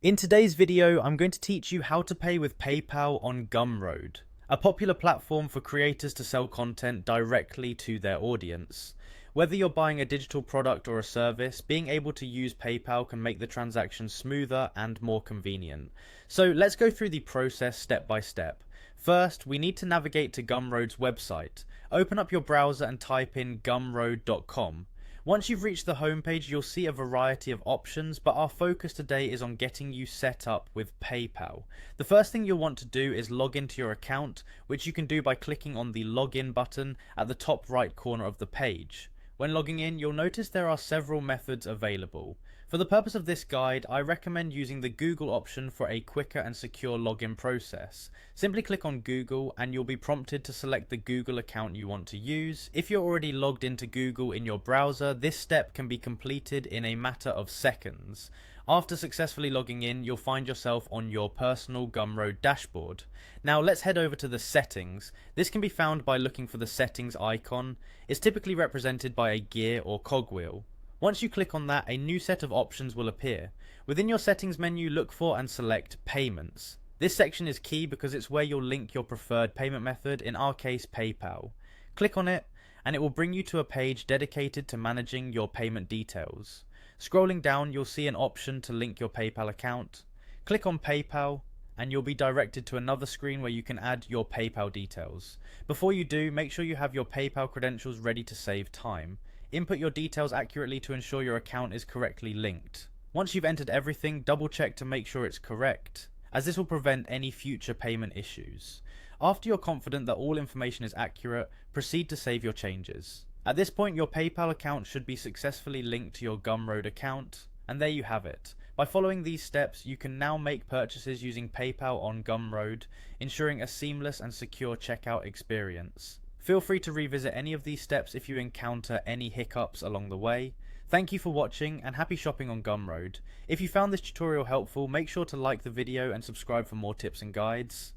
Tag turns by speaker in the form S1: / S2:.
S1: In today's video, I'm going to teach you how to pay with PayPal on Gumroad, a popular platform for creators to sell content directly to their audience. Whether you're buying a digital product or a service, being able to use PayPal can make the transaction smoother and more convenient. So let's go through the process step by step. First, we need to navigate to Gumroad's website. Open up your browser and type in gumroad.com. Once you've reached the homepage, you'll see a variety of options, but our focus today is on getting you set up with PayPal. The first thing you'll want to do is log into your account, which you can do by clicking on the login button at the top right corner of the page. When logging in, you'll notice there are several methods available. For the purpose of this guide, I recommend using the Google option for a quicker and secure login process. Simply click on Google and you'll be prompted to select the Google account you want to use. If you're already logged into Google in your browser, this step can be completed in a matter of seconds. After successfully logging in, you'll find yourself on your personal Gumroad dashboard. Now let's head over to the settings. This can be found by looking for the settings icon. It's typically represented by a gear or cogwheel. Once you click on that, a new set of options will appear. Within your settings menu, look for and select Payments. This section is key because it's where you'll link your preferred payment method, in our case PayPal. Click on it and it will bring you to a page dedicated to managing your payment details. Scrolling down, you'll see an option to link your PayPal account. Click on PayPal and you'll be directed to another screen where you can add your PayPal details. Before you do, make sure you have your PayPal credentials ready to save time. Input your details accurately to ensure your account is correctly linked. Once you've entered everything, double check to make sure it's correct, as this will prevent any future payment issues. After you're confident that all information is accurate, proceed to save your changes. At this point, your PayPal account should be successfully linked to your Gumroad account, and there you have it. By following these steps, you can now make purchases using PayPal on Gumroad, ensuring a seamless and secure checkout experience. Feel free to revisit any of these steps if you encounter any hiccups along the way. Thank you for watching and happy shopping on Gumroad. If you found this tutorial helpful, make sure to like the video and subscribe for more tips and guides.